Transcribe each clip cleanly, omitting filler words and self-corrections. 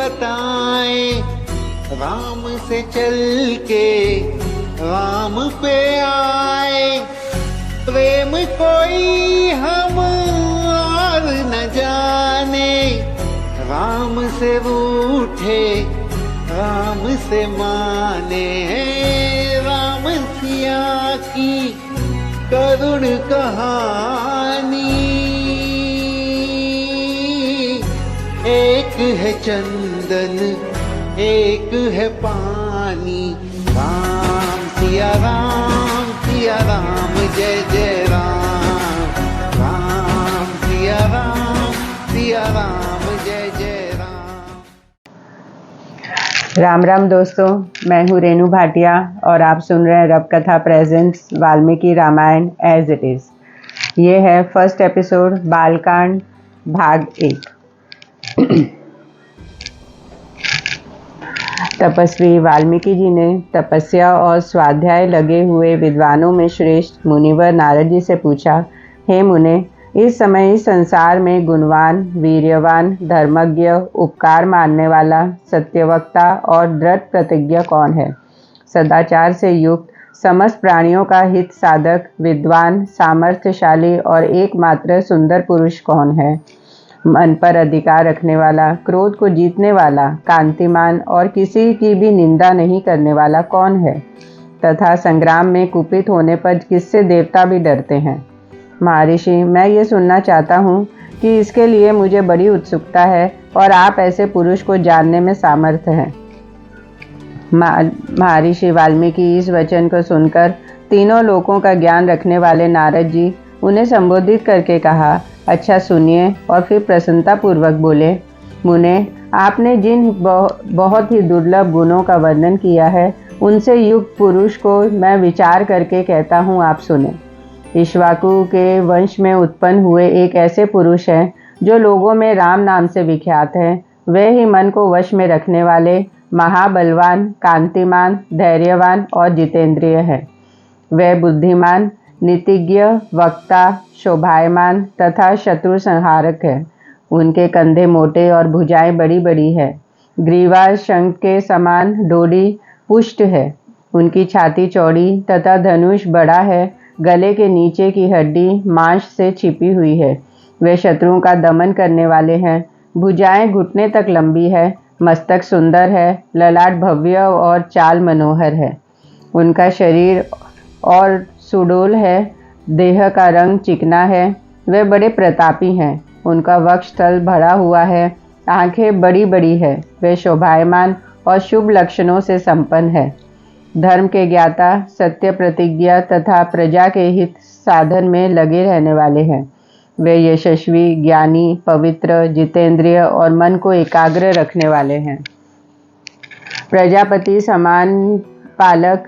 बताएं, राम से चल के राम पे आए। प्रेम कोई हम और न जाने, राम से रूठे राम से माने। राम सिया की करुण कहानी, एक है चंदन एक है पानी। राम सिया राम जय जय राम। राम सिया राम जय जय राम। राम राम दोस्तों, मैं हूँ रेणु भाटिया और आप सुन रहे हैं रब कथा presents Valmiki Ramayana as it is. ये है फर्स्ट एपिसोड बालकांड भाग 1। तपस्वी वाल्मीकि जी ने तपस्या और स्वाध्याय लगे हुए विद्वानों में श्रेष्ठ मुनिवर नारद जी से पूछा, हे मुने, इस समय इस संसार में गुणवान, वीर्यवान, धर्मज्ञ, उपकार मानने वाला, सत्यवक्ता और दृढ़ प्रतिज्ञ कौन है? सदाचार से युक्त, समस्त प्राणियों का हित साधक, विद्वान, सामर्थ्यशाली और एकमात्र सुंदर पुरुष कौन है? मन पर अधिकार रखने वाला, क्रोध को जीतने वाला, कांतिमान और किसी की भी निंदा नहीं करने वाला कौन है? तथा संग्राम में कुपित होने पर किससे देवता भी डरते हैं? महर्षि, मैं ये सुनना चाहता हूँ कि इसके लिए मुझे बड़ी उत्सुकता है और आप ऐसे पुरुष को जानने में सामर्थ्य हैं। महर्षि वाल्मीकि इस वचन को सुनकर तीनों लोकों का ज्ञान रखने वाले नारद जी उन्हें संबोधित करके कहा, अच्छा सुनिए, और फिर प्रसन्नता पूर्वक बोले, मुने, आपने जिन बहुत ही दुर्लभ गुणों का वर्णन किया है, उनसे युक्त पुरुष को मैं विचार करके कहता हूँ, आप सुने। इक्ष्वाकु के वंश में उत्पन्न हुए एक ऐसे पुरुष हैं जो लोगों में राम नाम से विख्यात हैं। वे ही मन को वश में रखने वाले, महाबलवान, कांतिमान, धैर्यवान और जितेंद्रिय हैं। वे बुद्धिमान, नीतिज्ञ, वक्ता, शोभायमान तथा शत्रु संहारक है। उनके कंधे मोटे और भुजाएं बड़ी बड़ी है। ग्रीवा शंख के समान डोरी पुष्ट है। उनकी छाती चौड़ी तथा धनुष बड़ा है। गले के नीचे की हड्डी मांस से छिपी हुई है। वे शत्रुओं का दमन करने वाले हैं। भुजाएं घुटने तक लंबी है। मस्तक सुंदर है। ललाट भव्य और चाल मनोहर है। उनका शरीर और सुडोल है। देह का रंग चिकना है। वे बड़े प्रतापी हैं। उनका वक्षस्थल भरा हुआ है। आंखें बड़ी बड़ी है। वे शोभायमान और शुभ लक्षणों से संपन्न है। धर्म के ज्ञाता, सत्य प्रतिज्ञा तथा प्रजा के हित साधन में लगे रहने वाले हैं। वे यशस्वी, ज्ञानी, पवित्र, जितेंद्रिय और मन को एकाग्र रखने वाले हैं। प्रजापति समान पालक,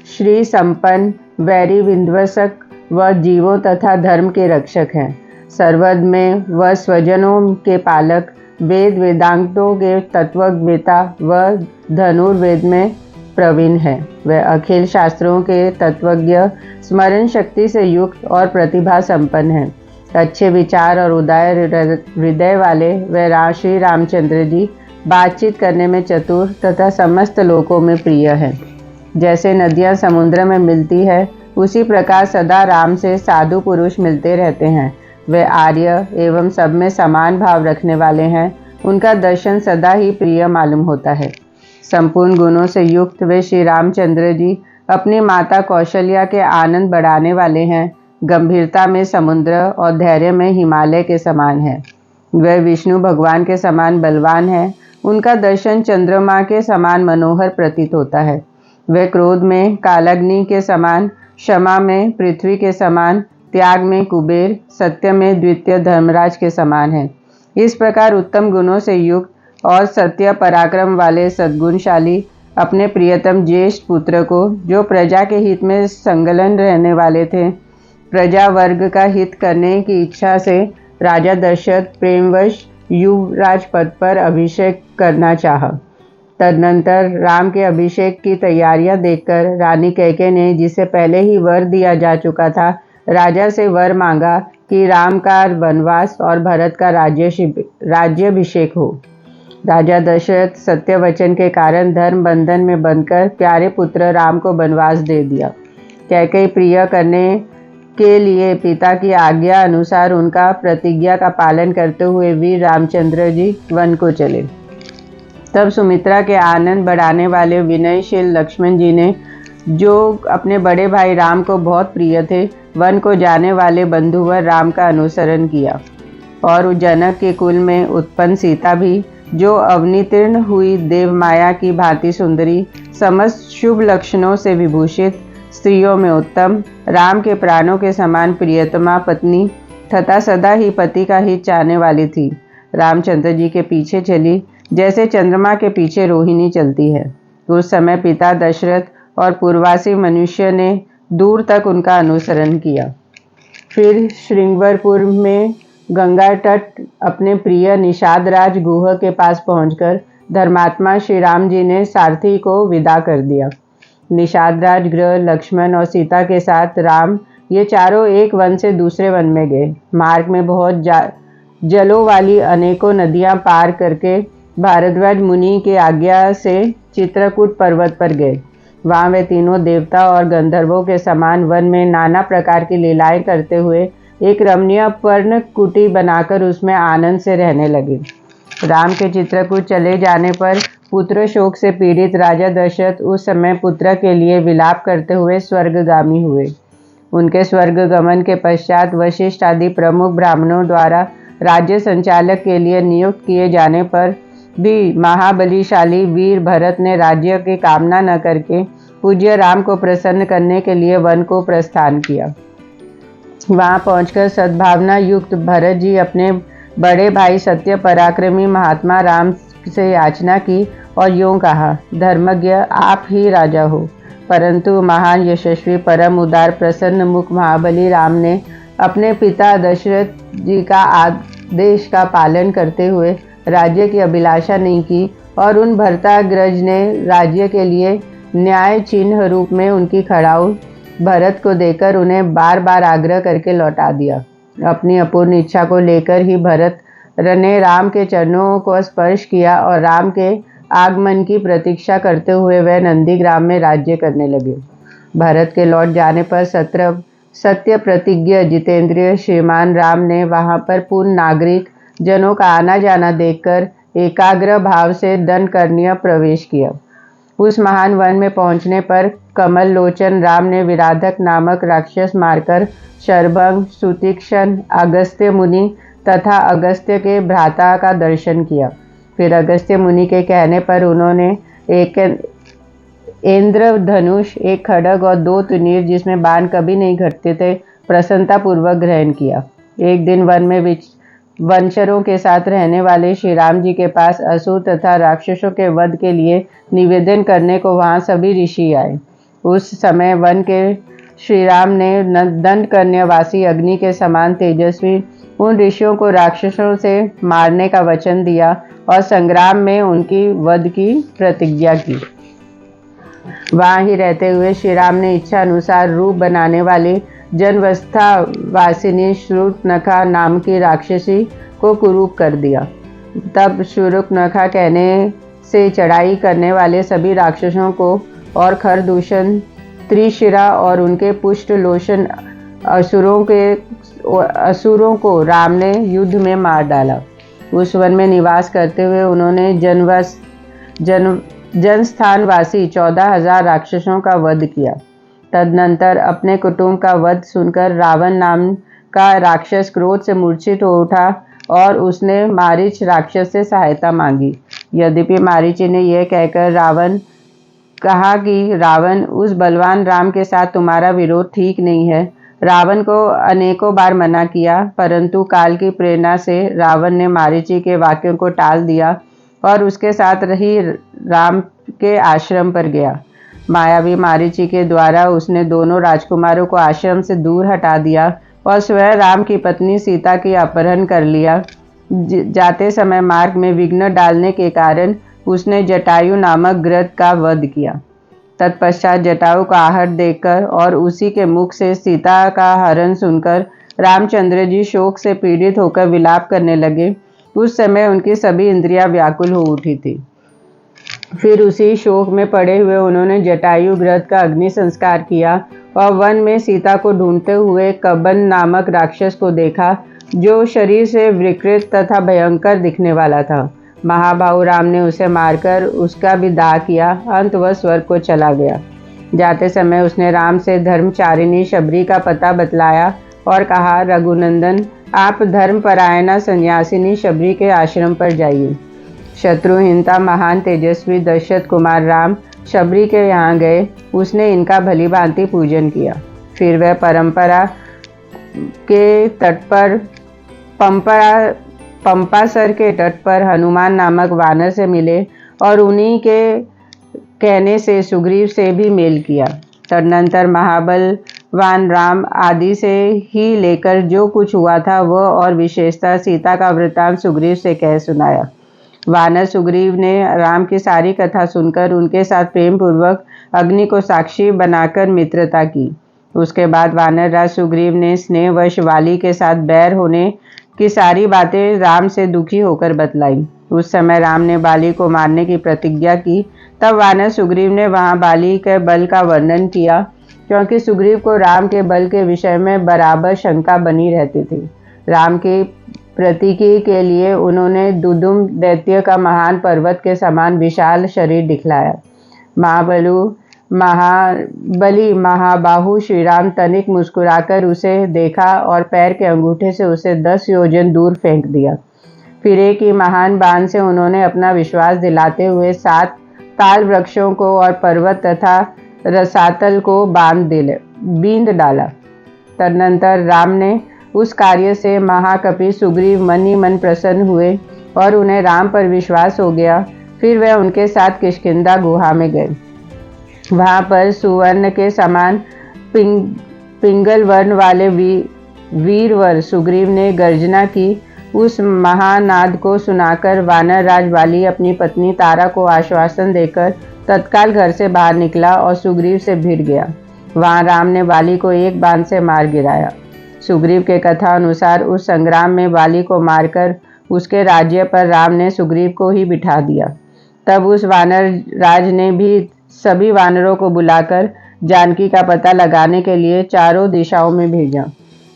श्री संपन्न, वैरी विध्वंसक व जीवों तथा धर्म के रक्षक हैं। सर्वद में व स्वजनों के पालक, वेद वेदांतों के तत्वज्ञता व धनुर्वेद में प्रवीण है। वे अखिल शास्त्रों के तत्वज्ञ, स्मरण शक्ति से युक्त और प्रतिभा संपन्न हैं। अच्छे विचार और उदार हृदय वाले वे श्री रामचंद्र जी बातचीत करने में चतुर तथा समस्त लोकों में प्रिय हैं। जैसे नदियाँ समुद्र में मिलती है, उसी प्रकार सदा राम से साधु पुरुष मिलते रहते हैं। वे आर्य एवं सब में समान भाव रखने वाले हैं। उनका दर्शन सदा ही प्रिय मालूम होता है। संपूर्ण गुणों से युक्त वे श्री रामचंद्र जी अपनी माता कौशल्या के आनंद बढ़ाने वाले हैं। गंभीरता में समुद्र और धैर्य में हिमालय के समान है। वे विष्णु भगवान के समान बलवान हैं। उनका दर्शन चंद्रमा के समान मनोहर प्रतीत होता है। वे क्रोध में कालाग्नि के समान, क्षमा में पृथ्वी के समान, त्याग में कुबेर, सत्य में द्वितीय धर्मराज के समान है। इस प्रकार उत्तम गुणों से युक्त और सत्य पराक्रम वाले सद्गुणशाली अपने प्रियतम ज्येष्ठ पुत्र को, जो प्रजा के हित में संलग्न रहने वाले थे, प्रजा वर्ग का हित करने की इच्छा से राजा दशरथ प्रेमवश युवराज पद पर अभिषेक करना चाहा। तदनंतर राम के अभिषेक की तैयारियां देखकर रानी कैकेयी ने, जिसे पहले ही वर दिया जा चुका था, राजा से वर मांगा कि राम का वनवास और भरत का राज्याभिषेक हो। राजा दशरथ सत्य वचन के कारण धर्म बंधन में बंधकर प्यारे पुत्र राम को वनवास दे दिया। कैकेयी प्रिय करने के लिए पिता की आज्ञा अनुसार उनका प्रतिज्ञा का पालन करते हुए वीर रामचंद्र जी वन को चले। तब सुमित्रा के आनंद बढ़ाने वाले विनयशील लक्ष्मण जी ने, जो अपने बड़े भाई राम को बहुत प्रिय थे, वन को जाने वाले बंधुवर राम का अनुसरण किया। और जनक के कुल में उत्पन्न सीता भी, जो अवनीतीर्ण हुई देवमाया की भांति सुंदरी, समस्त शुभ लक्षणों से विभूषित, स्त्रियों में उत्तम, राम के प्राणों के समान प्रियतमा पत्नी तथा सदा ही पति का हित चाहने वाली थी, रामचंद्र जी के पीछे चली, जैसे चंद्रमा के पीछे रोहिणी चलती है। उस समय पिता दशरथ और पूर्ववासी मनुष्य ने दूर तक उनका अनुसरण किया। फिर श्रृंगवरपुर में गंगा तट अपने प्रिय निषादराज गुह के पास पहुंचकर धर्मात्मा श्री राम जी ने सारथी को विदा कर दिया। निषादराज गृह लक्ष्मण और सीता के साथ राम ये चारों एक वन से दूसरे वन में गए। मार्ग में बहुत जलों वाली अनेकों नदियां पार करके भारद्वाज मुनि की आज्ञा से चित्रकूट पर्वत पर गए। वहाँ वे तीनों देवता और गंधर्वों के समान वन में नाना प्रकार की लीलाएं करते हुए एक रमणीय पर्ण कुटी बनाकर उसमें आनंद से रहने लगे। राम के चित्रकूट चले जाने पर पुत्र शोक से पीड़ित राजा दशरथ उस समय पुत्र के लिए विलाप करते हुए स्वर्गगामी हुए। उनके स्वर्ग गमन के पश्चात वशिष्ठ आदि प्रमुख ब्राह्मणों द्वारा राज्य संचालक के लिए नियुक्त किए जाने पर भी महाबलीशाली वीर भरत ने राज्य की कामना न करके पूज्य राम को प्रसन्न करने के लिए वन को प्रस्थान किया। वहां पहुंचकर सद्भावना युक्त भरत जी अपने बड़े भाई सत्य पराक्रमी महात्मा राम से याचना की और यूं कहा, धर्मज्ञ आप ही राजा हो। परंतु महान यशस्वी परम उदार प्रसन्न मुख महाबली राम ने अपने पिता दशरथ जी का आदेश का पालन करते हुए राज्य की अभिलाषा नहीं की और उन भरताग्रज ने राज्य के लिए न्याय चिन्ह रूप में उनकी खड़ाऊ भरत को देकर उन्हें बार बार आग्रह करके लौटा दिया। अपनी अपूर्ण इच्छा को लेकर ही भरत ने राम के चरणों को स्पर्श किया और राम के आगमन की प्रतीक्षा करते हुए वह नंदीग्राम में राज्य करने लगे। भरत के लौट जाने पर सत्य प्रतिज्ञ जितेंद्रिय श्रीमान राम ने वहां पर पूर्ण नागरिक जनों का आना जाना देखकर एकाग्र भाव से दंडकर्ण्य प्रवेश किया। उस महान वन में पहुंचने पर कमल लोचन राम ने विराधक नामक राक्षस मारकर शरभंग, सुतीक्ष्ण, अगस्त्य मुनि तथा अगस्त्य के भ्राता का दर्शन किया। फिर अगस्त्य मुनि के कहने पर उन्होंने एक इंद्रधनुष, एक खड्ग और 2 तीर जिसमें बाण कभी नहीं घटते थे प्रसन्नता पूर्वक ग्रहण किया। एक दिन वन में वंशरों के साथ रहने वाले श्री राम जी के पास असुर तथा राक्षसों के वध के लिए निवेदन करने को वहां सभी ऋषि आए। उस समय वन के श्री राम ने दंडकर्ण्यवासी अग्नि के समान तेजस्वी उन ऋषियों को राक्षसों से मारने का वचन दिया और संग्राम में उनकी वध की प्रतिज्ञा की। वहां ही रहते हुए श्री राम ने इच्छा अनुसार रूप बनाने वाले जनवस्था वासिनी शूर्पणखा नाम की राक्षसी को कुरूप कर दिया। तब शूर्पणखा कहने से चढ़ाई करने वाले सभी राक्षसों को और खरदूषण, त्रिशिरा और उनके पुष्ट लोशन असुरों को राम ने युद्ध में मार डाला। उस वन में निवास करते हुए उन्होंने जनस्थानवासी 14,000 राक्षसों का वध किया। तदनंतर अपने कुटुंब का वध सुनकर रावण नाम का राक्षस क्रोध से मूर्छित हो उठा और उसने मारीच राक्षस से सहायता मांगी। यद्यपि मारीची ने यह कहकर कहा कि रावण, उस बलवान राम के साथ तुम्हारा विरोध ठीक नहीं है। रावण को अनेकों बार मना किया, परंतु काल की प्रेरणा से रावण ने मारीची के वाक्यों को टाल दिया और उसके साथ ही राम के आश्रम पर गया। मायावी मारीची के द्वारा उसने दोनों राजकुमारों को आश्रम से दूर हटा दिया और स्वयं राम की पत्नी सीता की अपहरण कर लिया। जाते समय मार्ग में विघ्न डालने के कारण उसने जटायु नामक गृध का वध किया। तत्पश्चात जटायु का आहट देखकर और उसी के मुख से सीता का हरण सुनकर रामचंद्र जी शोक से पीड़ित होकर विलाप करने लगे। उस समय उनकी सभी इंद्रियां व्याकुल हो उठी थी। फिर उसी शोक में पड़े हुए उन्होंने जटायु ग्रह का अग्नि संस्कार किया और वन में सीता को ढूंढते हुए कबन नामक राक्षस को देखा, जो शरीर से विकृत तथा भयंकर दिखने वाला था। महाबाहु राम ने उसे मारकर उसका भी दाह किया। अंत वह स्वर्ग को चला गया। जाते समय उसने राम से धर्मचारिणी शबरी का पता बतलाया और कहा, रघुनंदन, आप धर्मपरायणा सन्यासिनी शबरी के आश्रम पर जाइए। शत्रुहीनता महान तेजस्वी दशरथ कुमार राम शबरी के यहाँ गए। उसने इनका भली भांति पूजन किया। फिर वह परंपरा के तट पर पंपासर के तट पर हनुमान नामक वानर से मिले और उन्हीं के कहने से सुग्रीव से भी मेल किया। तदनंतर महाबलवान राम आदि से ही लेकर जो कुछ हुआ था वह और विशेषतः सीता का वृत्तांत सुग्रीव से कह सुनाया। वानर सुग्रीव ने राम की सारी कथा सुनकर उनके साथ प्रेम पूर्वक अग्नि को साक्षी बनाकर मित्रता की। उसके बाद वानर राज सुग्रीव ने स्नेहवश वाली के साथ बैर होने की सारी बातें राम से दुखी होकर बतलाई। उस समय राम ने बाली को मारने की प्रतिज्ञा की। तब वानर सुग्रीव ने वहां बाली के बल का वर्णन किया, क्योंकि सुग्रीव को राम के बल के विषय में बराबर शंका बनी रहती थी। राम की प्रतीकी के लिए उन्होंने दुदुम दैत्य का महान पर्वत के समान विशाल शरीर दिखलाया। महाबली महाबाहु श्रीराम तनिक मुस्कुराकर उसे देखा और पैर के अंगूठे से उसे 10 योजन दूर फेंक दिया। फिर एक ही महान बाण से उन्होंने अपना विश्वास दिलाते हुए 7 ताल वृक्षों को और पर्वत तथा रसातल को बींद डाला। तदनंतर राम ने उस कार्य से महाकपि सुग्रीव मन ही मन प्रसन्न हुए और उन्हें राम पर विश्वास हो गया। फिर वह उनके साथ किष्किंधा गुहा में गए। वहां पर सुवर्ण के समान पिंगल वर्ण वाले वीरवर सुग्रीव ने गर्जना की। उस महानाद को सुनाकर वानर राज वाली अपनी पत्नी तारा को आश्वासन देकर तत्काल घर से बाहर निकला और सुग्रीव से भिड़ गया। वहां राम ने वाली को एक बाण से मार गिराया। सुग्रीव के कथा अनुसार उस संग्राम में वाली को मारकर उसके राज्य पर राम ने सुग्रीव को ही बिठा दिया। तब उस वानर राज ने भी सभी वानरों को बुलाकर जानकी का पता लगाने के लिए चारों दिशाओं में भेजा।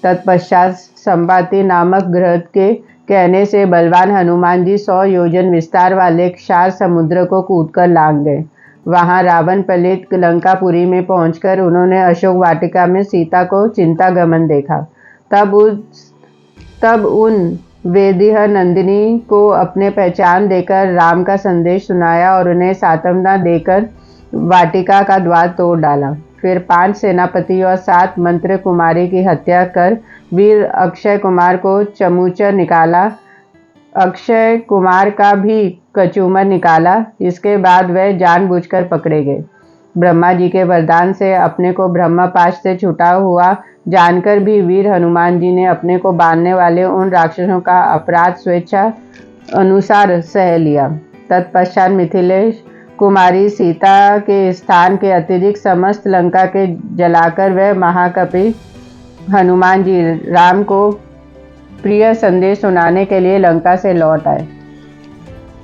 तत्पश्चात संपाति नामक ग्रह के कहने से बलवान हनुमान जी 100 योजन विस्तार वाले क्षार समुद्र को कूदकर लांग गए। वहां रावण पलित लंकापुरी में पहुंचकर उन्होंने अशोक वाटिका में सीता को चिंतागमन देखा। तब उन वेदिह नंदिनी को अपने पहचान देकर राम का संदेश सुनाया और उन्हें सांत्वना देकर वाटिका का द्वार तोड़ डाला। फिर 5 सेनापति और 7 मंत्र कुमारी की हत्या कर वीर अक्षय कुमार को चमूचर निकाला। अक्षय कुमार का भी कचूमर निकाला। इसके बाद वह जानबूझकर पकड़े गए। ब्रह्मा जी के वरदान से अपने को ब्रह्मपाश से छुटा हुआ जानकर भी वीर हनुमान जी ने अपने को बांधने वाले उन राक्षसों का अपराध स्वेच्छा अनुसार सह लिया। तत्पश्चात मिथिलेश कुमारी सीता के स्थान के अतिरिक्त समस्त लंका के जलाकर वह महाकपि हनुमान जी राम को प्रिय संदेश सुनाने के लिए लंका से लौट आए।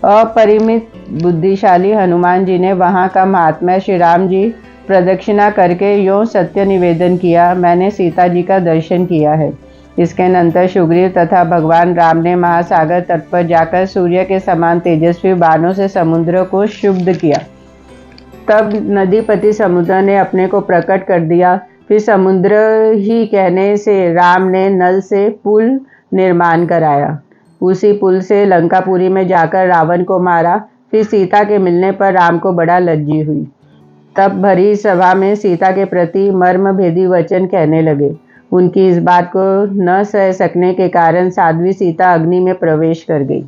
अपरिमित बुद्धिशाली हनुमान जी ने वहां का महात्मा श्री राम जी प्रदक्षिणा करके यों सत्य निवेदन किया, मैंने सीता जी का दर्शन किया है। इसके अनंतर सुग्रीव तथा भगवान राम ने महासागर तट पर जाकर सूर्य के समान तेजस्वी बाणों से समुद्र को क्षुब्ध किया। तब नदीपति समुद्र ने अपने को प्रकट कर दिया। फिर समुद्र ही कहने से राम ने नल से पुल निर्माण कराया। उसी पुल से लंकापुरी में जाकर रावण को मारा। फिर सीता के मिलने पर राम को बड़ा लज्जी हुई। तब भरी सभा में सीता के प्रति मर्मभेदी वचन कहने लगे। उनकी इस बात को न सह सकने के कारण साध्वी सीता अग्नि में प्रवेश कर गई।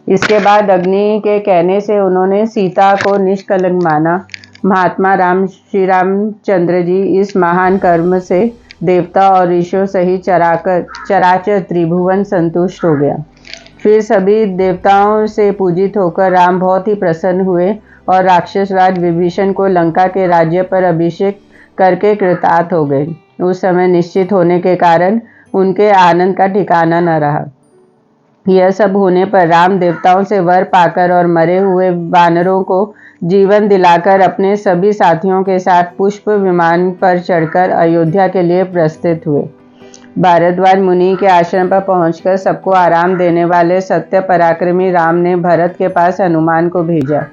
इसके बाद अग्नि के कहने से उन्होंने सीता को निष्कलंक माना। महात्मा राम श्री रामचंद्र जी इस महान कर्म से देवता और ऋषियों सहित चराचर त्रिभुवन संतुष्ट हो गया। फिर सभी देवताओं से पूजित होकर राम बहुत ही प्रसन्न हुए और राक्षस राज विभीषण को लंका के राज्य पर अभिषेक करके कृतार्थ हो गए। उस समय निश्चित होने के कारण उनके आनंद का ठिकाना न रहा। यह सब होने पर राम देवताओं से वर पाकर और मरे हुए वानरों को जीवन दिलाकर अपने सभी साथियों के साथ पुष्प विमान पर चढ़कर अयोध्या के लिए प्रस्थित हुए। भारद्वाज मुनि के आश्रम पर पहुंचकर सबको आराम देने वाले सत्य पराक्रमी राम ने भरत के पास हनुमान को भेजा।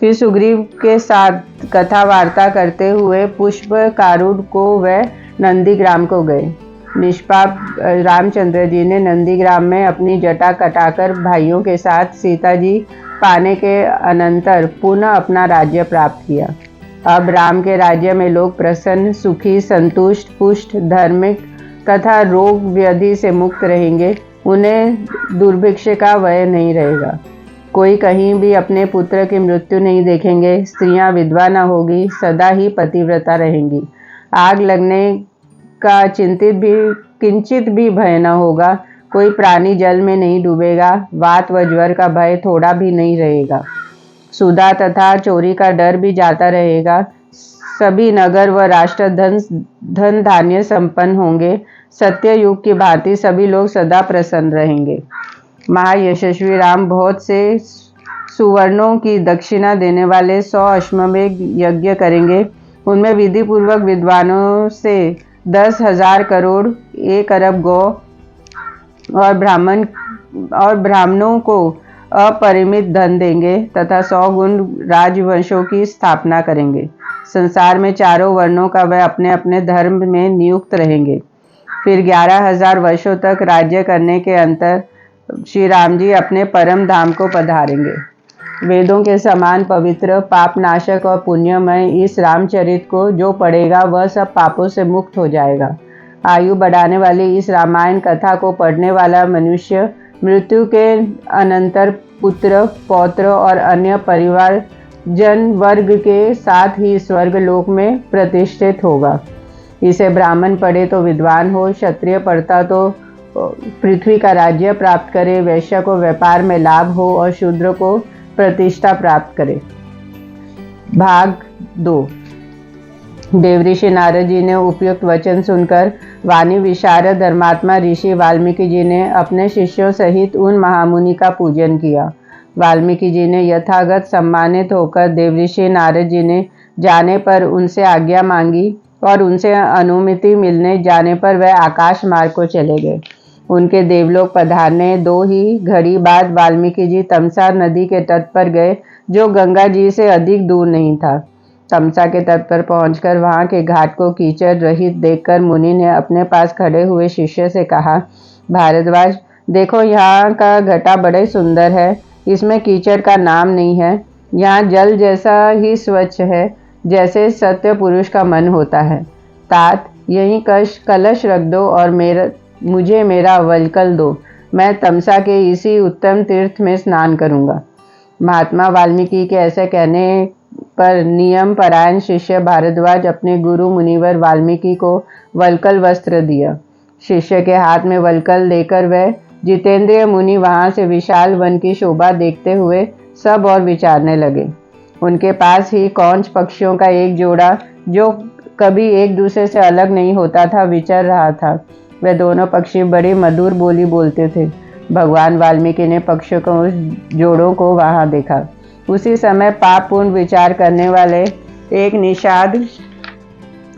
फिर सुग्रीव के साथ कथा वार्ता करते हुए पुष्प कारूढ़ को वह नंदीग्राम को गए। निष्पाप रामचंद्र जी ने नंदीग्राम में अपनी जटा कटाकर भाइयों के साथ सीता जी पाने के अनंतर पुनः अपना राज्य प्राप्त किया। अब राम के राज्य में लोग प्रसन्न, सुखी, संतुष्ट, पुष्ट, धार्मिक तथा रोग व्याधि से मुक्त रहेंगे। उन्हें दुर्भिक्ष का भय नहीं रहेगा। कोई कहीं भी अपने पुत्र की मृत्यु नहीं देखेंगे। स्त्रियां विधवा न होगी, सदा ही पतिव्रता रहेंगी। आग लगने का किंचित भी भय न होगा। कोई प्राणी जल में नहीं डूबेगा। वात व ज्वर का भय थोड़ा भी नहीं रहेगा। सुधा तथा चोरी का डर भी जाता रहेगा। सभी नगर व राष्ट्र धन धान्य संपन्न होंगे। सत्य युग की भांति सभी लोग सदा प्रसन्न रहेंगे। महायशस्वी राम बहुत से सुवर्णों की दक्षिणा देने वाले 100 अश्वमेध यज्ञ करेंगे। उनमें विधि पूर्वक विद्वानों से 10,000 करोड़ 1 अरब गौ और ब्राह्मणों को अपरिमित धन देंगे तथा 100 गुण राजवंशों की स्थापना करेंगे। संसार में चारों वर्णों का वह अपने अपने धर्म में नियुक्त रहेंगे। फिर 11,000 वर्षों तक राज्य करने के अंतर श्री राम जी अपने परम धाम को पधारेंगे। वेदों के समान पवित्र, पापनाशक और पुण्यमय इस रामचरित को जो पढ़ेगा वह सब पापों से मुक्त हो जाएगा। आयु बढ़ाने वाली इस रामायण कथा को पढ़ने वाला मनुष्य मृत्यु के अनंतर पुत्र, पौत्र और अन्य परिवार जन वर्ग के साथ ही स्वर्ग लोक में प्रतिष्ठित होगा। इसे ब्राह्मण पढ़े तो विद्वान हो, क्षत्रिय पढ़ता तो पृथ्वी का राज्य प्राप्त करे, वैश्य को व्यापार में लाभ हो और शूद्र को प्रतिष्ठा प्राप्त करे। भाग 2। देवऋषि नारद जी ने उपयुक्त वचन सुनकर वाणी विशारद धर्मात्मा ऋषि वाल्मीकि जी ने अपने शिष्यों सहित उन महामुनि का पूजन किया। वाल्मीकि जी ने यथागत सम्मानित होकर देवऋषि नारद जी ने जाने पर उनसे आज्ञा मांगी और उनसे अनुमति मिलने जाने पर वह आकाश मार्ग को चले गए। उनके देवलोक पधारने 2 ही घड़ी बाद वाल्मीकि जी तमसा नदी के तट पर गए, जो गंगा जी से अधिक दूर नहीं था। तमसा के तट पर पहुंचकर वहां के घाट को कीचड़ रहित देखकर मुनि ने अपने पास खड़े हुए शिष्य से कहा, भारद्वाज, देखो यहाँ का घटा बड़े सुंदर है। इसमें कीचड़ का नाम नहीं है। यहाँ जल जैसा ही स्वच्छ है जैसे सत्य पुरुष का मन होता है। तात, यहीं कलश रख दो और मुझे मेरा वल्कल दो। मैं तमसा के इसी उत्तम तीर्थ में स्नान करूंगा। महात्मा वाल्मीकि के ऐसे कहने पर नियम परायण शिष्य भारद्वाज अपने गुरु मुनिवर वाल्मीकि को वल्कल वस्त्र दिया। शिष्य के हाथ में वल्कल देकर वह जितेंद्रिय मुनि वहां से विशाल वन की शोभा देखते हुए सब और विचारने लगे। उनके पास ही कौंच पक्षियों का एक जोड़ा, जो कभी एक दूसरे से अलग नहीं होता था, विचर रहा था। वह दोनों पक्षी बड़ी मधुर बोली बोलते थे। भगवान वाल्मीकि ने पक्षियों को उस जोड़ों को वहां देखा। उसी समय पापपूर्ण विचार करने वाले एक निषाद,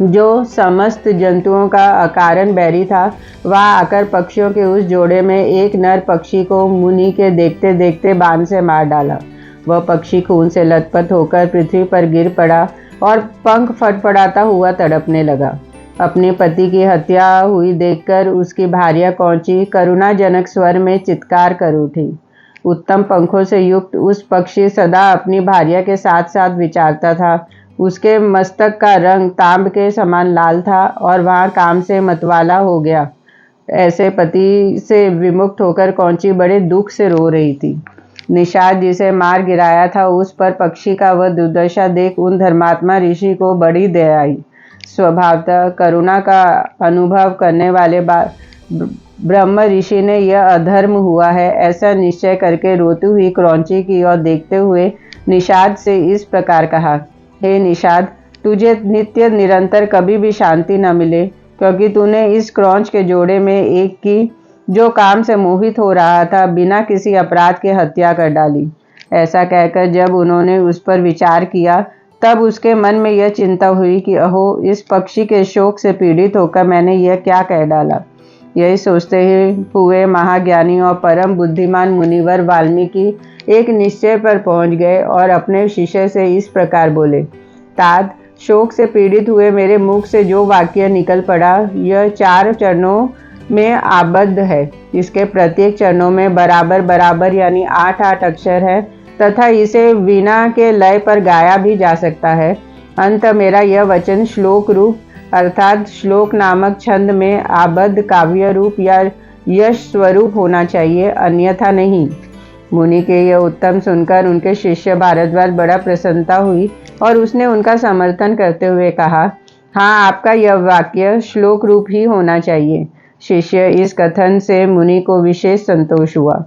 जो समस्त जंतुओं का अकारण बैरी था, वहां आकर पक्षियों के उस जोड़े में एक नर पक्षी को मुनि के देखते देखते बाण से मार डाला। वह पक्षी खून से लथपथ होकर पृथ्वी पर गिर पड़ा और पंख फटफड़ाता हुआ तड़पने लगा। अपने पति की हत्या हुई देखकर उसकी भार्या कौंची करुणाजनक स्वर में चित्कार कर उठी। उत्तम पंखों से युक्त उस पक्षी सदा अपनी भार्या के साथ साथ विचारता था। उसके मस्तक का रंग तांब के समान लाल था और वहां काम से मतवाला हो गया। ऐसे पति से विमुक्त होकर कौंची बड़े दुख से रो रही थी। निषाद जिसे मार गिराया था, उस पर पक्षी का वह दुर्दशा देख उन धर्मात्मा ऋषि को बड़ी दया आई। स्वभावतः करुणा का अनुभव करने वाले ब्रह्म ऋषि ने यह अधर्म हुआ है ऐसा निश्चय करके रोती हुई क्रौंची की ओर देखते हुए निषाद से इस प्रकार कहा, हे निषाद, तुझे नित्य निरंतर कभी भी शांति न मिले, क्योंकि तूने इस क्रौंच के जोड़े में एक की जो काम से मोहित हो रहा था, बिना किसी अपराध के हत्या कर डाली। ऐसा कहकर जब उन्होंने उस पर विचार किया, तब उसके मन में यह चिंता हुई कि अहो, इस पक्षी के शोक से पीड़ित होकर मैंने यह क्या कह डाला। यही सोचते हुए महाज्ञानी और परम बुद्धिमान मुनिवर वाल्मीकि एक निश्चय पर पहुंच गए और अपने शिष्य से इस प्रकार बोले, तात, शोक से पीड़ित हुए मेरे मुख से जो वाक्य निकल पड़ा, यह 4 चरणों में आबद्ध है। इसके प्रत्येक चरणों में बराबर बराबर यानी 8-8 अक्षर है तथा इसे वीणा के लय पर गाया भी जा सकता है। अंत मेरा यह वचन श्लोक रूप अर्थात श्लोक नामक छंद में आबद्ध काव्य रूप या यश स्वरूप होना चाहिए, अन्यथा नहीं। मुनि के यह उत्तम सुनकर उनके शिष्य भारद्वाज बड़ा प्रसन्नता हुई और उसने उनका समर्थन करते हुए कहा, हाँ, आपका यह वाक्य श्लोक रूप ही होना चाहिए। शिष्य इस कथन से मुनि को विशेष संतोष हुआ।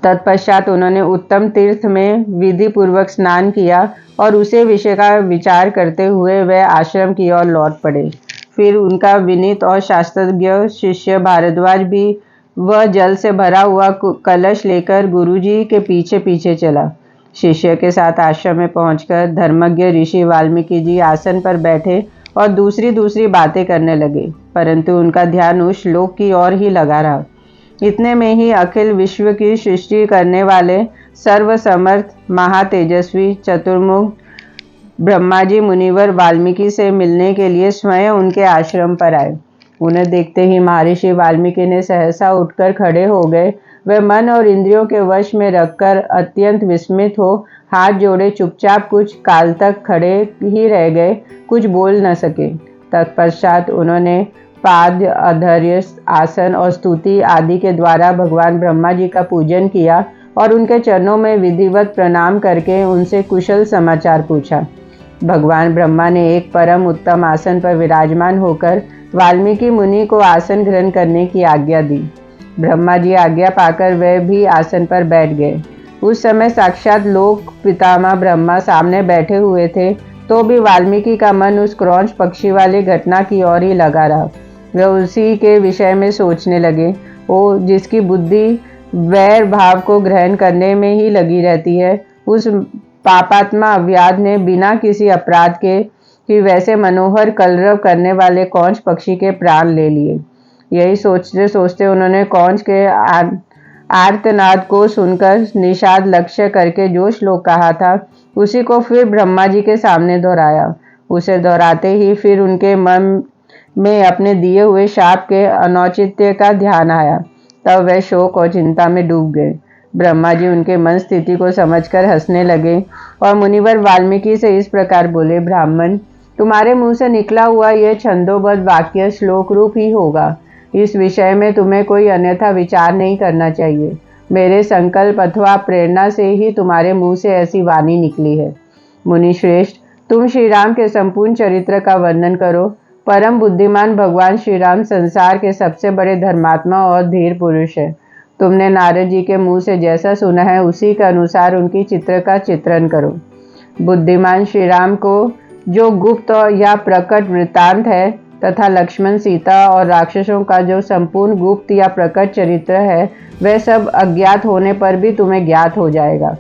तत्पश्चात उन्होंने उत्तम तीर्थ में विधि पूर्वक स्नान किया और उसे विषय का विचार करते हुए वह आश्रम की ओर लौट पड़े। फिर उनका विनीत और शास्त्रज्ञ शिष्य भारद्वाज भी वह जल से भरा हुआ कलश लेकर गुरुजी के पीछे पीछे चला। शिष्य के साथ आश्रम में पहुंचकर धर्मज्ञ ऋषि वाल्मीकि जी आसन पर बैठे और दूसरी बातें करने लगे, परंतु उनका ध्यान उस श्लोक की ओर ही लगा रहा। इतने में ही अखिल विश्व की सृष्टि करने वाले सर्वसमर्थ महातेजस्वी चतुर्मुख ब्रह्मा जी मुनिवर वाल्मीकि से मिलने के लिए स्वयं उनके आश्रम पर आए। उन्हें देखते ही महर्षि वाल्मीकि ने सहसा उठकर खड़े हो गए। वे मन और इंद्रियों के वश में रखकर अत्यंत विस्मित हो हाथ जोड़े चुपचाप कुछ काल तक खड़े ही रह गए, कुछ बोल न सके। तत्पश्चात उन्होंने पाद, अधर्य, आसन और स्तुति आदि के द्वारा भगवान ब्रह्मा जी का पूजन किया और उनके चरणों में विधिवत प्रणाम करके उनसे कुशल समाचार पूछा। भगवान ब्रह्मा ने एक परम उत्तम आसन पर विराजमान होकर वाल्मीकि मुनि को आसन ग्रहण करने की आज्ञा दी। ब्रह्मा जी आज्ञा पाकर वे भी आसन पर बैठ गए। उस समय साक्षात लोक पितामह ब्रह्मा सामने बैठे हुए थे, तो भी वाल्मीकि का मन उस क्रौंच पक्षी वाली घटना की ओर ही लगा रहा। वे उसी के विषय में सोचने लगे। ओ, जिसकी बुद्धि वैर भाव को ग्रहण करने में ही लगी रहती है, उस पापात्मा अव्याध ने बिना किसी अपराध के ही वैसे मनोहर कलरव करने वाले कौंच पक्षी के प्राण ले लिए। यही सोचते सोचते उन्होंने कौंच के आर्तनाद को सुनकर निषाद लक्ष्य करके जो श्लोक कहा था, उसी को फिर ब्रह्मा जी के सामने दोहराया। उसे दोहराते ही फिर उनके मन में अपने दिए हुए शाप के अनौचित्य का ध्यान आया। तब वे शोक और चिंता में डूब गए। ब्रह्मा जी उनके मन स्थिति को समझकर हंसने लगे और मुनिवर वाल्मीकि से इस प्रकार बोले, ब्राह्मण, तुम्हारे मुंह से निकला हुआ यह छंदोबद्ध वाक्य श्लोक रूप ही होगा। इस विषय में तुम्हें कोई अन्यथा विचार नहीं करना चाहिए। मेरे संकल्प अथवा प्रेरणा से ही तुम्हारे मुंह से ऐसी वाणी निकली है। मुनि श्रेष्ठ, तुम श्री राम के संपूर्ण चरित्र का वर्णन करो। परम बुद्धिमान भगवान श्री राम संसार के सबसे बड़े धर्मात्मा और धीर पुरुष है। तुमने नारद जी के मुंह से जैसा सुना है, उसी के अनुसार उनकी चित्र का चित्रण करो। बुद्धिमान श्री राम को जो गुप्त या प्रकट वृत्तांत है तथा लक्ष्मण, सीता और राक्षसों का जो संपूर्ण गुप्त या प्रकट चरित्र है, वह सब अज्ञात होने पर भी तुम्हें ज्ञात हो जाएगा।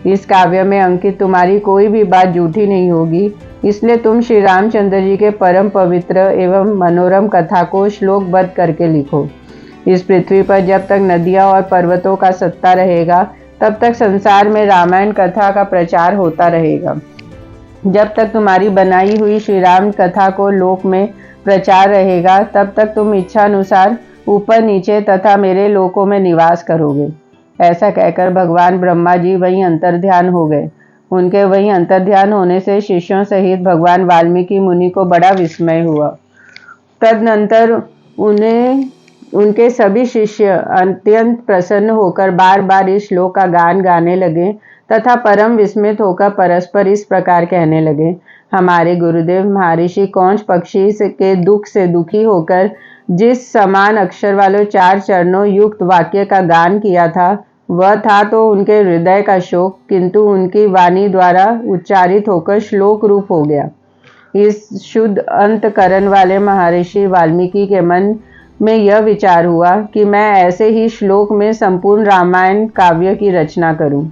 इस काव्य में अंकित तुम्हारी कोई भी बात झूठी नहीं होगी, इसलिए तुम श्री रामचंद्र जी के परम पवित्र एवं मनोरम कथा को श्लोकबद्ध करके लिखो। इस पृथ्वी पर जब तक नदियां और पर्वतों का सत्ता रहेगा, तब तक संसार में रामायण कथा का प्रचार होता रहेगा। जब तक तुम्हारी बनाई हुई श्री राम कथा को लोक में प्रचार रहेगा, तब तक तुम इच्छा अनुसार ऊपर नीचे तथा मेरे लोकों में निवास करोगे। ऐसा कहकर भगवान ब्रह्मा जी वहीं अंतर्ध्यान हो गए। उनके वहीं अंतर्ध्यान होने से शिष्यों सहित भगवान वाल्मीकि मुनि को बड़ा विस्मय हुआ। तदनंतर उनके सभी शिष्य अत्यंत प्रसन्न होकर बार बार इस श्लोक का गान गाने लगे तथा परम विस्मित होकर परस्पर इस प्रकार कहने लगे, हमारे गुरुदेव महर्षि कौंच पक्षी के दुख से दुखी होकर जिस समान अक्षर वाले 4 चरणों युक्त वाक्य का गान किया था, वह था तो उनके हृदय का शोक, किंतु उनकी वाणी द्वारा उच्चारित होकर श्लोक रूप हो गया। इस शुद्ध अंतकरण वाले महर्षि वाल्मीकि के मन में यह विचार हुआ कि मैं ऐसे ही श्लोक में संपूर्ण रामायण काव्य की रचना करूं।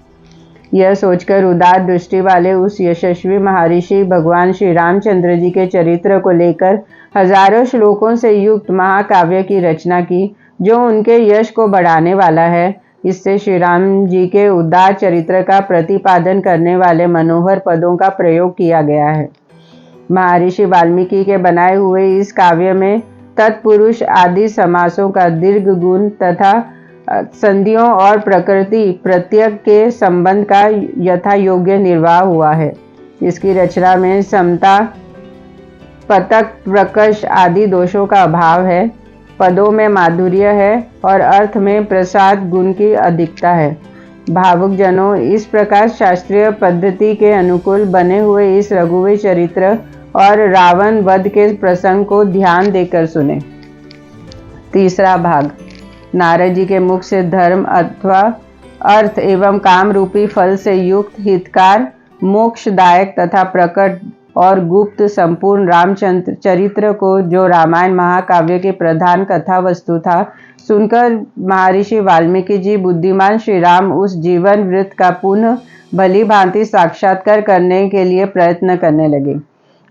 यह सोचकर उदार दृष्टि वाले उस यशस्वी महर्षि भगवान श्री रामचंद्र जी के चरित्र को लेकर हजारों श्लोकों से युक्त महाकाव्य की रचना की, जो उनके यश को बढ़ाने वाला है। इससे श्री राम जी के उदार चरित्र का प्रतिपादन करने वाले मनोहर पदों का प्रयोग किया गया है। महर्षि वाल्मीकि के बनाए हुए इस काव्य में तत्पुरुष आदि समासों का दीर्घ गुण तथा संधियों और प्रकृति प्रत्यय के संबंध का यथा योग्य निर्वाह हुआ है। इसकी रचना में समता, पतक, प्रकर्ष आदि दोषों का अभाव है। पदों में माधुर्य है और अर्थ में प्रसाद गुण की अधिकता है। भावुक जनों, इस प्रकार शास्त्रीय पद्धति के अनुकूल बने हुए इस रघुवीर चरित्र और रावण वध के प्रसंग को ध्यान देकर सुने। तीसरा भाग। नारद जी के मुख से धर्म अथवा अर्थ एवं काम रूपी फल से युक्त हितकार, मोक्षदायक तथा प्रकट और गुप्त संपूर्ण रामचंद्र चरित्र को, जो रामायण महाकाव्य की प्रधान कथा वस्तु था, सुनकर महर्षि वाल्मीकि जी बुद्धिमान श्री राम उस जीवन वृत्त का पुनः भली भांति साक्षात्कार करने के लिए प्रयत्न करने लगे।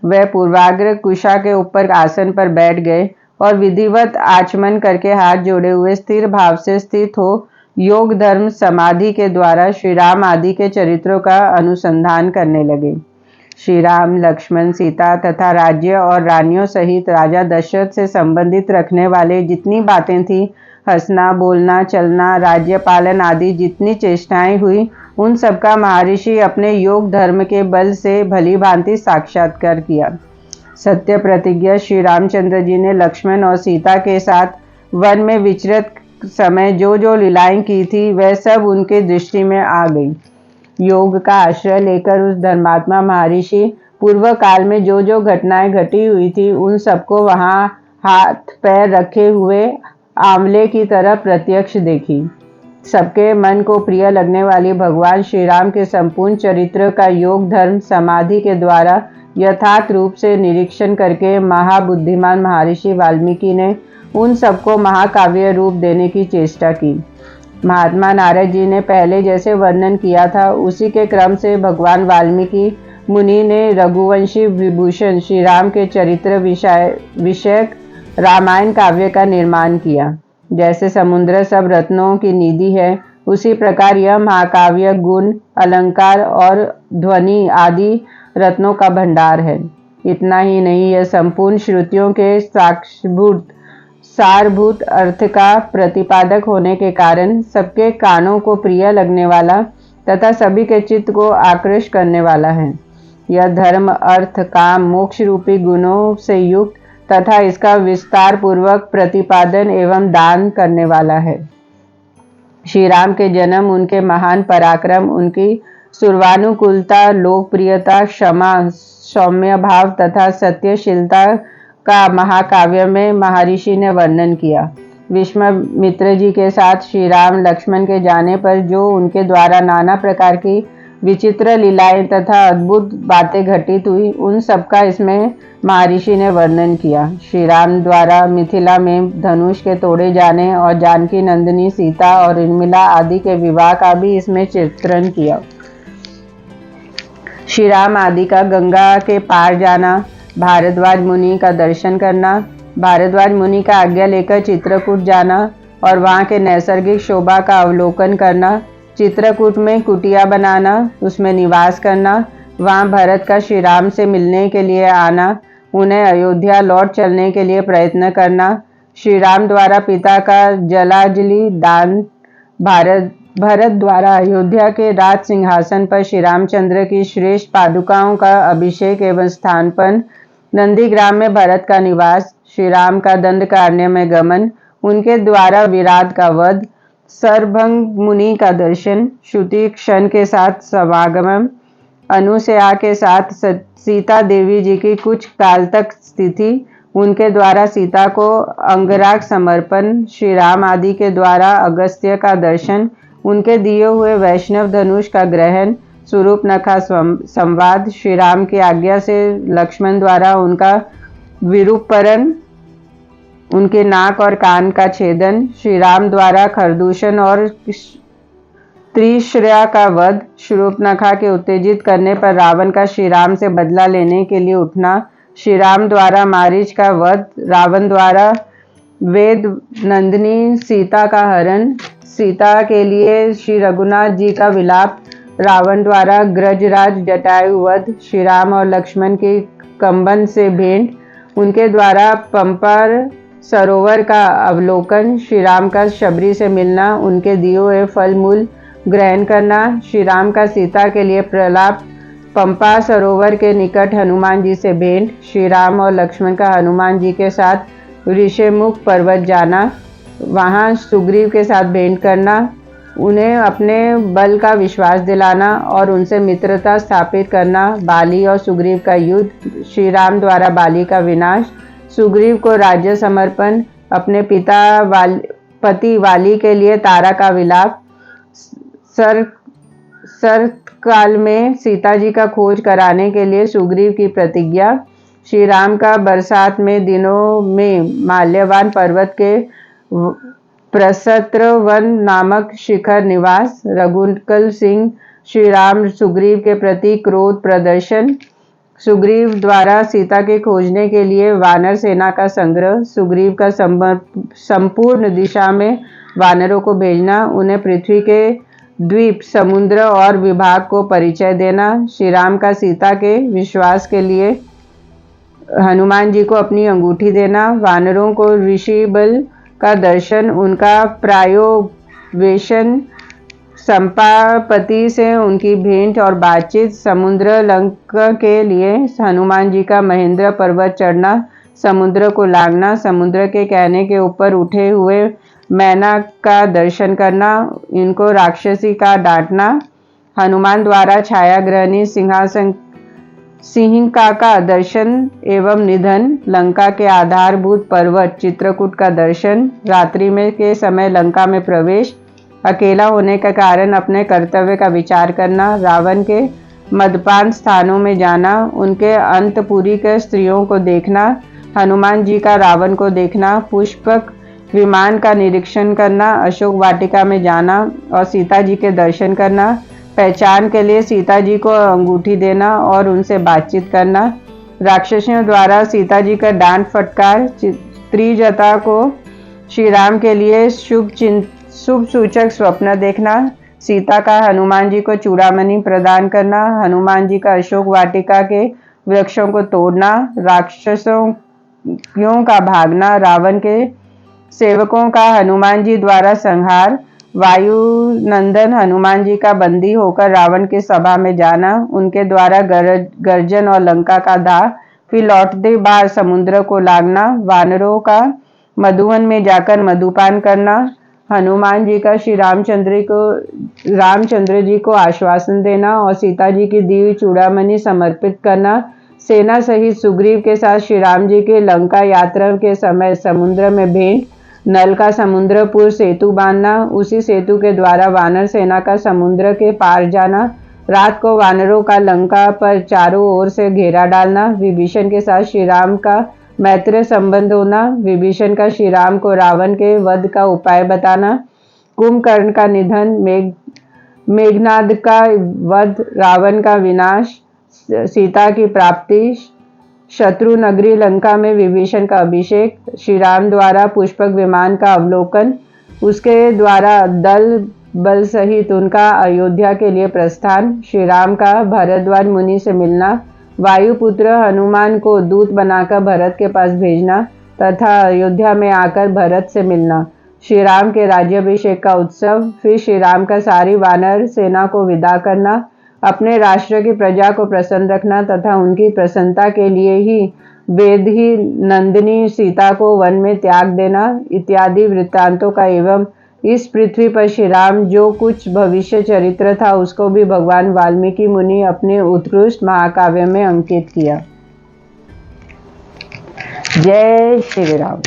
वह पूर्वाग्र कुशा के ऊपर आसन पर बैठ गए और विधिवत आचमन करके हाथ जोड़े हुए स्थिर भाव से स्थित हो योग धर्म समाधि के द्वारा श्री राम आदि के चरित्रों का अनुसंधान करने लगे। श्री राम, लक्ष्मण, सीता तथा राज्य और रानियों सहित राजा दशरथ से संबंधित रखने वाले जितनी बातें थीं, हंसना, बोलना, चलना, राज्य पालन आदि जितनी चेष्टाएं हुई, उन सबका महर्षि अपने योग धर्म के बल से भली भांति साक्षात्कार किया। सत्य प्रतिज्ञा श्री रामचंद्र जी ने लक्ष्मण और सीता के साथ वन में विचरत समय जो जो लीलाएं की थी, वह सब उनके दृष्टि में आ गई। योग का आश्रय लेकर उस धर्मात्मा महर्षि पूर्व काल में जो जो घटनाएं घटी हुई थी, उन सबको वहां हाथ पैर रखे हुए आंवले की तरह प्रत्यक्ष देखी। सबके मन को प्रिय लगने वाली भगवान श्री राम के संपूर्ण चरित्र का योग धर्म समाधि के द्वारा यथार्थ रूप से निरीक्षण करके महाबुद्धिमान महर्षि वाल्मीकि ने उन सबको महाकाव्य रूप देने की चेष्टा की। महात्मा नारद जी ने पहले जैसे वर्णन किया था, उसी के क्रम से भगवान वाल्मीकि मुनि ने रघुवंशी विभूषण श्री राम के चरित्र विषयक रामायण काव्य का निर्माण किया। जैसे समुद्र सब रत्नों की निधि है, उसी प्रकार यह महाकाव्य गुण, अलंकार और ध्वनि आदि रत्नों का भंडार है। इतना ही नहीं, यह संपूर्ण श्रुतियों के सारभूत अर्थ का प्रतिपादक होने के कारण सबके कानों को प्रिय लगने वाला तथा सभी के चित्त को आकृष्ट करने वाला है। यह धर्म, अर्थ, काम, मोक्ष रूपी गुणों से युक्त तथा इसका विस्तार पूर्वक प्रतिपादन एवं दान करने वाला है। श्री राम के जन्म, उनके महान पराक्रम, उनकी सर्वानुकूलता, लोकप्रियता, क्षमा, सौम्य भाव तथा सत्यशीलता का महाकाव्य में महर्षि ने वर्णन किया। विश्वामित्र जी के साथ श्री राम लक्ष्मण के जाने पर जो उनके द्वारा नाना प्रकार की विचित्र लीलाएं तथा अद्भुत बातें घटित हुई, उन सबका इसमें महर्षि ने वर्णन किया। श्री राम द्वारा मिथिला में धनुष के तोड़े जाने और जानकी नंदिनी सीता और उर्मिला आदि के विवाह का भी इसमें चित्रण किया। श्री राम आदि का गंगा के पार जाना, भारद्वाज मुनि का दर्शन करना, भारद्वाज मुनि का आज्ञा लेकर चित्रकूट जाना और वहाँ के नैसर्गिक शोभा का अवलोकन करना, चित्रकूट में कुटिया बनाना, उसमें निवास करना, वहाँ भरत का श्री राम से मिलने के लिए आना, उन्हें अयोध्या लौट चलने के लिए प्रयत्न करना, श्री राम द्वारा पिता का जलांजलि दान, भरत द्वारा अयोध्या के राज सिंहासन पर श्री रामचंद्र की श्रेष्ठ पादुकाओं का अभिषेक एवं स्थानपन, नंदीग्राम में भरत का निवास, श्री राम का दंडकारण्य में गमन, उनके द्वारा विराट का वध, सरभंग मुनि का दर्शन, श्रुति क्षण के साथ समागम, अनुसया के साथ सीता देवी जी की कुछ काल तक स्थिति, उनके द्वारा सीता को अंगराग समर्पण, श्री राम आदि के द्वारा अगस्त्य का दर्शन, उनके दिए हुए वैष्णव धनुष का ग्रहण, स्वरूप नखा संवाद, श्री राम की आज्ञा से लक्ष्मण द्वारा उनका विरूपरण, उनके नाक और कान का छेदन, श्री राम द्वारा खरदूषण और त्रिश्र्या का वध, शूर्पणखा के उत्तेजित करने पर रावण का श्री राम से बदला लेने के लिए उठना, श्री राम द्वारा मारीच का वध, रावण द्वारा वेद नंदिनी सीता का हरण, सीता के लिए श्री रघुनाथ जी का विलाप, रावण द्वारा ग्रजराज जटायु वध, श्री राम और लक्ष्मण की कंबन से भेंट, उनके द्वारा पंपर सरोवर का अवलोकन, श्री राम का शबरी से मिलना, उनके दिए हुए फल मूल ग्रहण करना, श्री राम का सीता के लिए प्रलाप, पंपा सरोवर के निकट हनुमान जी से भेंट, श्री राम और लक्ष्मण का हनुमान जी के साथ ऋषिमुख पर्वत जाना, वहाँ सुग्रीव के साथ भेंट करना, उन्हें अपने बल का विश्वास दिलाना और उनसे मित्रता स्थापित करना, बाली और सुग्रीव का युद्ध, श्री राम द्वारा बाली का विनाश, सुग्रीव को राज्य समर्पण, अपने पति वाली के लिए तारा का विलाप, काल में सीता जी का खोज कराने के लिए सुग्रीव की प्रतिज्ञा, श्री राम का बरसात में दिनों में माल्यवान पर्वत के प्रसत्र वन नामक शिखर निवास, रघुकुल सिंह श्री राम सुग्रीव के प्रति क्रोध प्रदर्शन, सुग्रीव द्वारा सीता के खोजने के लिए वानर सेना का संग्रह, सुग्रीव का संपूर्ण दिशा में वानरों को भेजना, उन्हें पृथ्वी के द्वीप, समुद्र और विभाग को परिचय देना, श्री राम का सीता के विश्वास के लिए हनुमान जी को अपनी अंगूठी देना, वानरों को ऋषि बल का दर्शन, उनका प्रायोवेशन, संपापति से उनकी भेंट और बातचीत, समुद्र लंका के लिए हनुमान जी का महेंद्र पर्वत चढ़ना, समुद्र को लांघना, समुद्र के कहने के ऊपर उठे हुए मैना का दर्शन करना, इनको राक्षसी का डांटना, हनुमान द्वारा छायाग्रहणी सिंहिका का दर्शन एवं निधन, लंका के आधारभूत पर्वत चित्रकूट का दर्शन, रात्रि में के समय लंका में प्रवेश, अकेला होने के कारण अपने कर्तव्य का विचार करना, रावण के मदपान स्थानों में जाना, उनके अंतपुरी के स्त्रियों को देखना, हनुमान जी का रावण को देखना, पुष्पक विमान का निरीक्षण करना, अशोक वाटिका में जाना और सीता जी के दर्शन करना, पहचान के लिए सीता जी को अंगूठी देना और उनसे बातचीत करना, राक्षसियों द्वारा सीता जी का डांट फटकार, त्रिजटा को श्री राम के लिए शुभ सूचक स्वप्न देखना, सीता का हनुमान जी को चूड़ामणि प्रदान करना, हनुमान जी का अशोक वाटिका के वृक्षों को तोड़ना, राक्षसों का भागना, रावण के सेवकों का हनुमान जी द्वारा संहार, वायु नंदन हनुमान जी का बंदी होकर रावण की सभा में जाना, उनके द्वारा गर्जन और लंका का दाह, फिर लौटते बार समुद्र को लांघना, वानरों का मधुवन में जाकर मधुपान करना, हनुमान जी का श्री रामचंद्र जी को आश्वासन देना और सीता जी की दी हुई चूड़ामणि समर्पित करना, सेना सहित सुग्रीव के साथ श्री राम जी के लंका यात्रा के समय समुद्र में भेंट, नल का समुद्रपुर सेतु बांधना, उसी सेतु के द्वारा वानर सेना का समुद्र के पार जाना, रात को वानरों का लंका पर चारों ओर से घेरा डालना, विभीषण के साथ श्री राम का मैत्री संबंध होना, विभीषण का श्री राम को रावण के वध का उपाय बताना, कुंभकर्ण का निधन, मेघनाद का वध, रावण का विनाश, सीता की प्राप्ति, शत्रु नगरी लंका में विभीषण का अभिषेक, श्री राम द्वारा पुष्पक विमान का अवलोकन, उसके द्वारा दल बल सहित उनका अयोध्या के लिए प्रस्थान, श्री राम का भरद्वाज मुनि से मिलना, वायुपुत्र हनुमान को दूत बनाकर भरत के पास भेजना तथा अयोध्या में आकर भरत से मिलना, श्री राम के राज्याभिषेक का उत्सव, फिर श्री राम का सारी वानर सेना को विदा करना, अपने राष्ट्र की प्रजा को प्रसन्न रखना तथा उनकी प्रसन्नता के लिए ही वेद ही नंदिनी सीता को वन में त्याग देना इत्यादि वृत्तांतों का एवं इस पृथ्वी पर श्री राम जो कुछ भविष्य चरित्र था उसको भी भगवान वाल्मीकि मुनि अपने उत्कृष्ट महाकाव्य में अंकित किया। जय श्री राम।